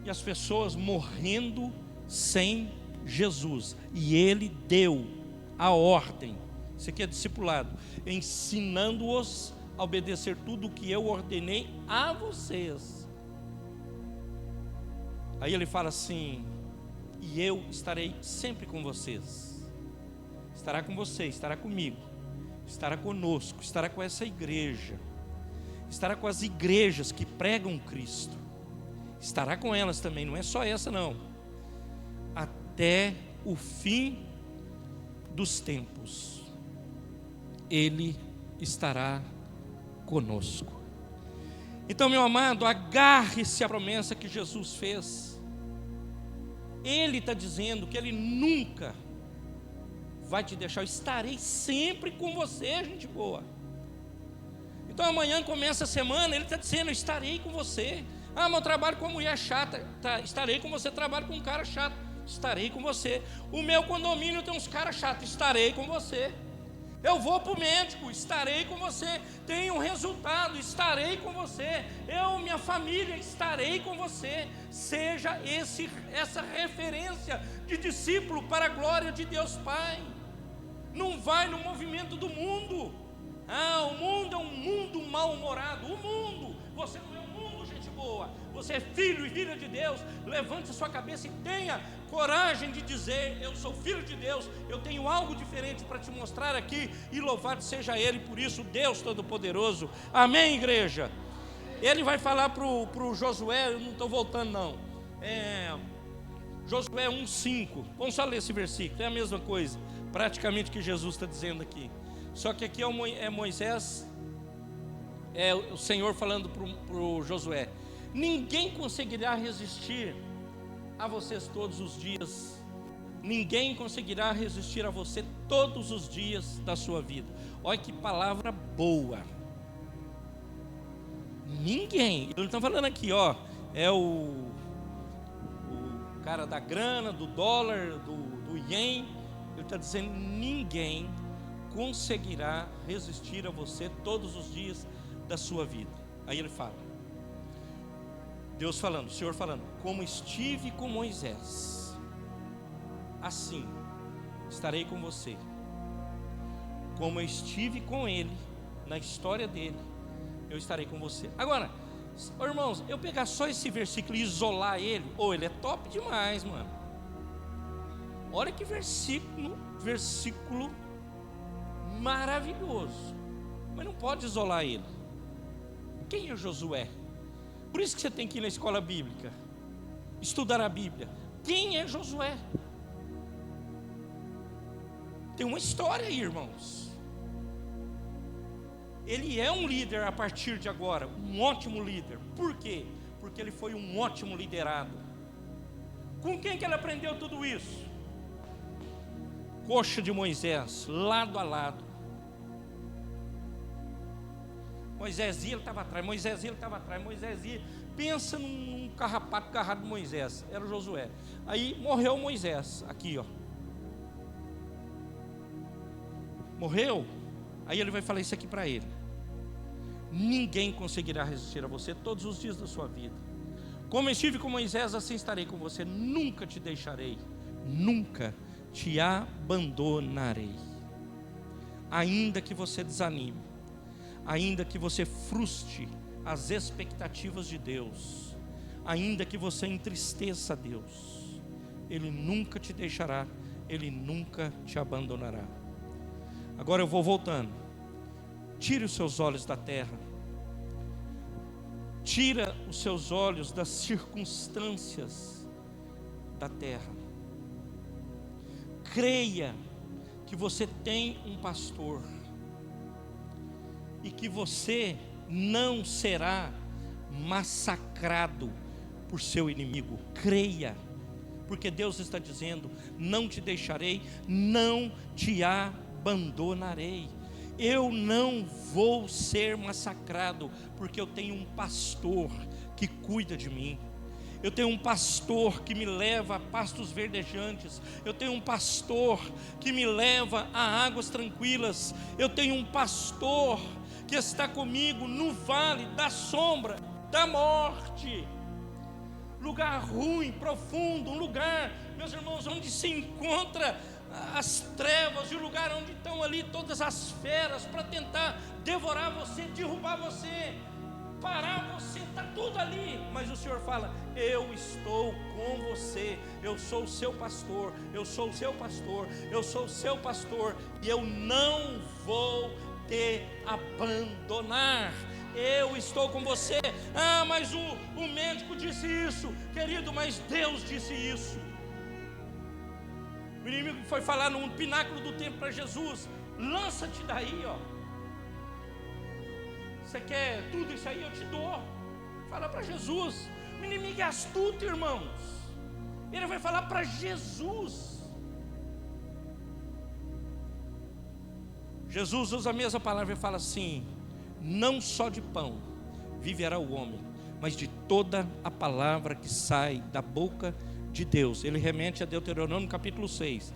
E as pessoas morrendo sem Jesus. E Ele deu a ordem. Isso aqui é discipulado. Ensinando-os a obedecer tudo o que eu ordenei a vocês. Aí ele fala assim: e eu estarei sempre com vocês. Estará com você, estará comigo, estará conosco, estará com essa igreja, estará com as igrejas que pregam Cristo, estará com elas também, não é só essa não, até o fim dos tempos. Ele estará conosco. Então, meu amado, agarre-se à promessa que Jesus fez. Ele está dizendo que Ele nunca vai te deixar. Eu estarei sempre com você, gente boa. Então amanhã começa a semana, Ele está dizendo: eu estarei com você. Ah, meu trabalho com mulher chata, tá, estarei com você. Trabalho com um cara chato, estarei com você. O meu condomínio tem uns caras chatos, estarei com você. Eu vou para o médico, estarei com você. Tenho um resultado, estarei com você. Eu, minha família, estarei com você. Seja essa referência de discípulo para a glória de Deus Pai. Não vai no movimento do mundo. Ah, o mundo é um mundo mal-humorado. O mundo, você não é um mundo, gente boa. Você é filho e filha de Deus. Levante a sua cabeça e tenha coragem de dizer: eu sou filho de Deus, eu tenho algo diferente para te mostrar aqui, e louvado seja Ele por isso, Deus Todo-Poderoso. Amém, igreja? Ele vai falar para o Josué, eu não estou voltando não, Josué 1,5, vamos só ler esse versículo, é a mesma coisa, praticamente que Jesus está dizendo aqui, só que aqui é Moisés, é o Senhor falando para o Josué: ninguém conseguirá resistir a vocês todos os dias. Ninguém conseguirá resistir a você todos os dias da sua vida. Olha que palavra boa. Ninguém. Ele está falando aqui, ó, é o cara da grana, do dólar, do ien. Ele está dizendo: ninguém conseguirá resistir a você todos os dias da sua vida. Aí ele fala, Deus falando, o Senhor falando: como estive com Moisés, assim estarei com você. Como eu estive com ele, na história dele, eu estarei com você. Agora, irmãos, eu pegar só esse versículo e isolar ele, ele é top demais, mano. Olha que versículo maravilhoso. Mas não pode isolar ele. Quem é Josué? Por isso que você tem que ir na escola bíblica, estudar a Bíblia. Quem é Josué? Tem uma história aí, irmãos. Ele é um líder a partir de agora, um ótimo líder. Por quê? Porque ele foi um ótimo liderado. Com quem que ele aprendeu tudo isso? Coxa de Moisés, lado a lado. Moisés ia, ele estava atrás, Moisés ia, ele estava atrás, Moisés ia. Pensa num carrapato agarrado de Moisés, era o Josué. Aí morreu Moisés, aqui ó. Morreu, aí ele vai falar isso aqui para ele: ninguém conseguirá resistir a você todos os dias da sua vida. Como estive com Moisés, assim estarei com você. Nunca te deixarei, nunca te abandonarei. Ainda que você desanime, ainda que você frustre as expectativas de Deus, ainda que você entristeça a Deus, Ele nunca te deixará, Ele nunca te abandonará. Agora eu vou voltando. Tire os seus olhos da terra, tira os seus olhos das circunstâncias da terra. Creia que você tem um pastor e que você não será massacrado por seu inimigo. Creia, porque Deus está dizendo: não te deixarei, não te abandonarei. Eu não vou ser massacrado, porque eu tenho um pastor que cuida de mim. Eu tenho um pastor que me leva a pastos verdejantes. Eu tenho um pastor que me leva a águas tranquilas. Eu tenho um pastor que está comigo no vale da sombra da morte. Lugar ruim, profundo, um lugar, meus irmãos, onde se encontra as trevas, e o lugar onde estão ali todas as feras para tentar devorar você, derrubar você, parar você, está tudo ali. Mas o Senhor fala: eu estou com você, eu sou o seu pastor, eu sou o seu pastor, eu sou o seu pastor, e eu não vou te abandonar. Eu estou com você. Ah, mas o médico disse isso, querido, mas Deus disse isso. O inimigo foi falar no pináculo do templo para Jesus: lança-te daí, ó. Você quer tudo isso aí? Eu te dou. Fala para Jesus. O inimigo é astuto, irmãos. Ele vai falar para Jesus. Jesus usa a mesma palavra e fala assim: não só de pão viverá o homem, mas de toda a palavra que sai da boca de Deus. Ele remete a Deuteronômio capítulo 6.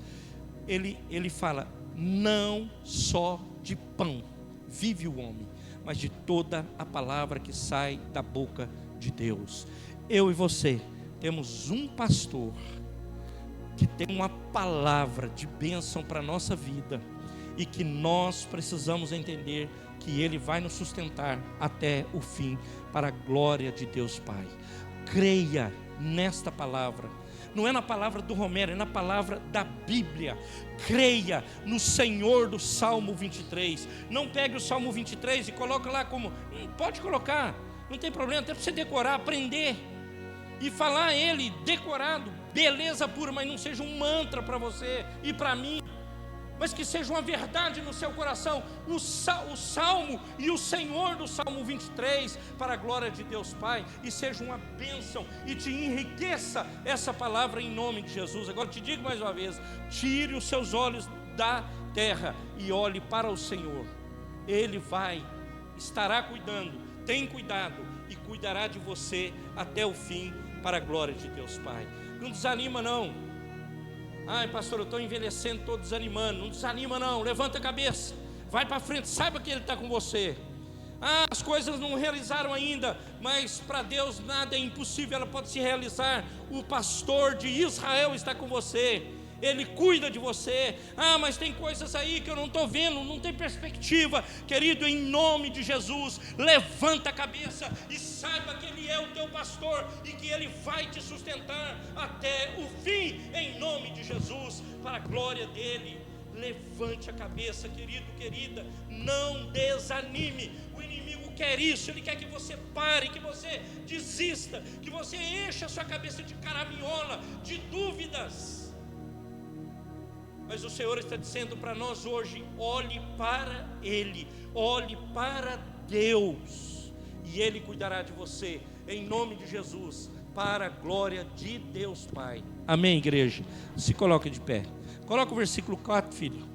Ele fala: não só de pão vive o homem, mas de toda a palavra que sai da boca de Deus. Eu e você temos um pastor que tem uma palavra de bênção para a nossa vida, e que nós precisamos entender que Ele vai nos sustentar até o fim, para a glória de Deus Pai. Creia nesta palavra. Não é na palavra do Romero, é na palavra da Bíblia. Creia no Senhor do Salmo 23. Não pegue o Salmo 23 e coloque lá como... Pode colocar, não tem problema, até para você decorar, aprender e falar ele decorado, beleza pura, mas não seja um mantra para você e para mim, mas que seja uma verdade no seu coração. O Salmo e o Senhor do Salmo 23, para a glória de Deus Pai, e seja uma bênção, e te enriqueça essa palavra em nome de Jesus. Agora te digo mais uma vez: tire os seus olhos da terra e olhe para o Senhor. Ele estará cuidando, tem cuidado e cuidará de você até o fim, para a glória de Deus Pai. Não desanima não. Ai, pastor, eu estou envelhecendo, estou desanimando. Não desanima não, levanta a cabeça, vai para frente, saiba que Ele está com você. Ah, as coisas não realizaram ainda, mas para Deus nada é impossível, ela pode se realizar. O pastor de Israel está com você, Ele cuida de você. Ah, mas tem coisas aí que eu não estou vendo, não tem perspectiva. Querido, em nome de Jesus, levanta a cabeça e saiba que Ele é o teu pastor e que Ele vai te sustentar até o fim, em nome de Jesus, para a glória dEle. Levante a cabeça, querido, querida, não desanime. O inimigo quer isso, ele quer que você pare, que você desista, que você encha a sua cabeça de caraminhola, de dúvidas. Mas o Senhor está dizendo para nós hoje: olhe para Ele, olhe para Deus, e Ele cuidará de você, em nome de Jesus, para a glória de Deus Pai. Amém, igreja? Se coloque de pé. Coloca o versículo 4, filho,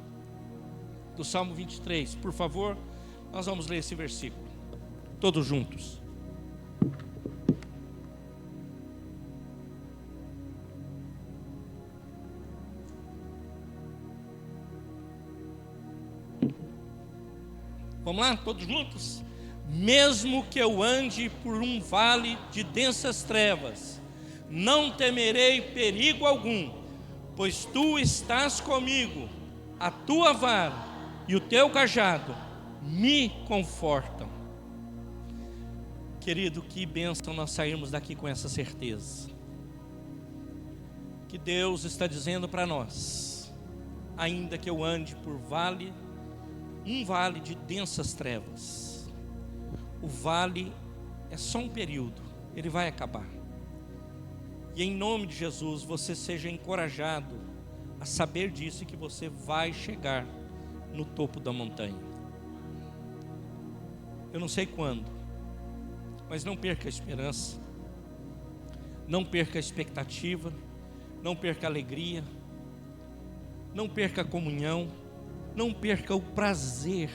do Salmo 23, por favor. Nós vamos ler esse versículo, todos juntos. Vamos lá, todos juntos? Mesmo que eu ande por um vale de densas trevas, não temerei perigo algum, pois tu estás comigo, a tua vara e o teu cajado me confortam. Querido, que bênção nós sairmos daqui com essa certeza, que Deus está dizendo para nós: ainda que eu ande por um vale de densas trevas, o vale é só um período, ele vai acabar. E em nome de Jesus, você seja encorajado a saber disso e que você vai chegar no topo da montanha. Eu não sei quando, mas não perca a esperança, não perca a expectativa, não perca a alegria, não perca a comunhão, não perca o prazer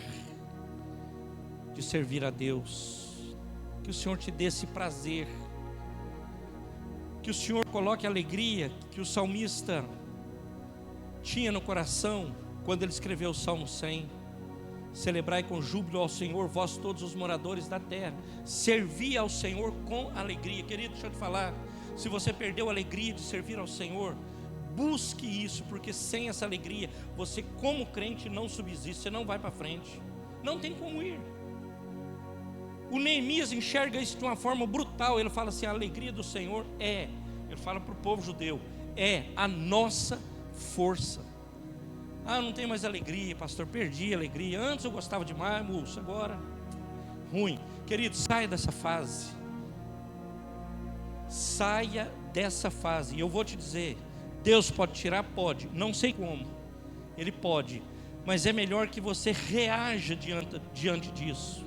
de servir a Deus. Que o Senhor te dê esse prazer, que o Senhor coloque a alegria que o salmista tinha no coração quando ele escreveu o Salmo 100. Celebrai com júbilo ao Senhor, vós todos os moradores da terra, servi ao Senhor com alegria. Querido, deixa eu te falar, se você perdeu a alegria de servir ao Senhor, busque isso, porque sem essa alegria, você como crente não subsiste, você não vai para frente, não tem como ir. O Neemias enxerga isso de uma forma brutal. Ele fala assim: a alegria do Senhor ele fala para o povo judeu, é a nossa força. Ah, não tenho mais alegria, pastor, perdi a alegria. Antes eu gostava demais, moço, agora ruim. Querido, saia dessa fase. Saia dessa fase. E eu vou te dizer, Deus pode tirar? Pode, não sei como, Ele pode, mas é melhor que você reaja diante disso.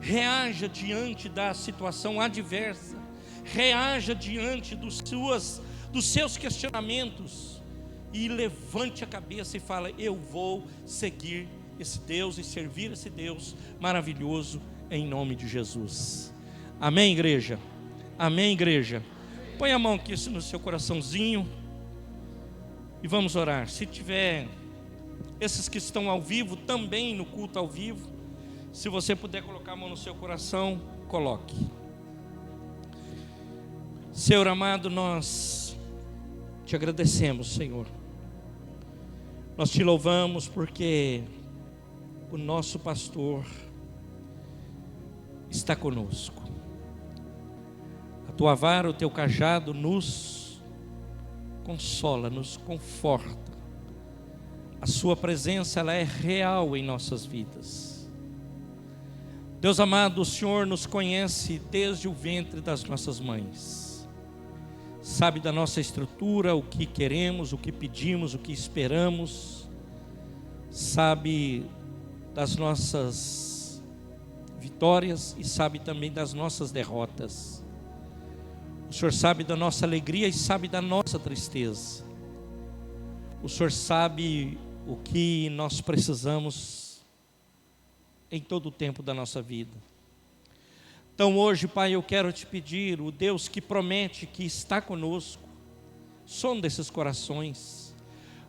Reaja diante da situação adversa, reaja diante dos seus questionamentos, e levante a cabeça e fala: eu vou seguir esse Deus e servir esse Deus maravilhoso, em nome de Jesus. Amém, igreja? Amém, igreja? Põe a mão aqui no seu coraçãozinho e vamos orar. Se tiver esses que estão ao vivo, também no culto ao vivo, se você puder colocar a mão no seu coração, coloque. Senhor amado, nós te agradecemos, Senhor. Nós te louvamos porque o nosso pastor está conosco. A tua vara, o teu cajado nos consola, nos conforta. A sua presença, ela é real em nossas vidas. Deus amado, o Senhor nos conhece desde o ventre das nossas mães. Sabe da nossa estrutura, o que queremos, o que pedimos, o que esperamos. Sabe das nossas vitórias e sabe também das nossas derrotas. O Senhor sabe da nossa alegria e sabe da nossa tristeza. O Senhor sabe o que nós precisamos em todo o tempo da nossa vida. Então hoje, Pai, eu quero te pedir, o Deus que promete que está conosco, sonda esses corações,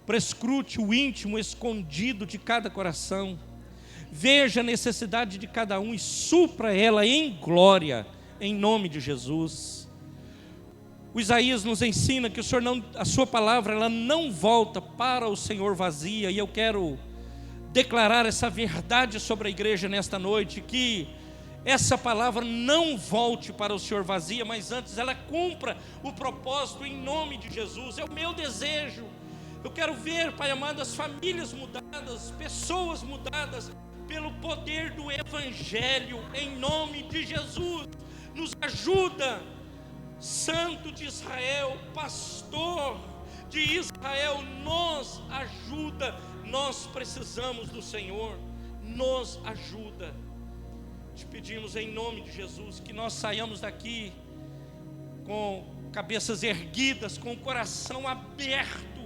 prescrute o íntimo escondido de cada coração, veja a necessidade de cada um e supra ela em glória, em nome de Jesus. O Isaías nos ensina que a sua palavra, ela não volta para o Senhor vazia, e eu quero declarar essa verdade sobre a igreja nesta noite, que essa palavra não volte para o Senhor vazia, mas antes ela cumpra o propósito em nome de Jesus. É o meu desejo. Eu quero ver, Pai amado, as famílias mudadas, pessoas mudadas pelo poder do Evangelho, em nome de Jesus. Nos ajuda, Santo de Israel, pastor de Israel, nos ajuda. Nós precisamos do Senhor, nos ajuda. Te pedimos em nome de Jesus que nós saiamos daqui com cabeças erguidas, com o coração aberto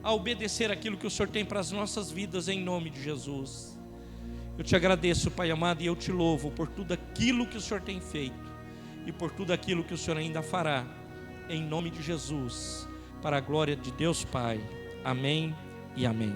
a obedecer aquilo que o Senhor tem para as nossas vidas, em nome de Jesus. Eu te agradeço, Pai amado, e eu te louvo por tudo aquilo que o Senhor tem feito e por tudo aquilo que o Senhor ainda fará, em nome de Jesus, para a glória de Deus Pai. Amém e amém.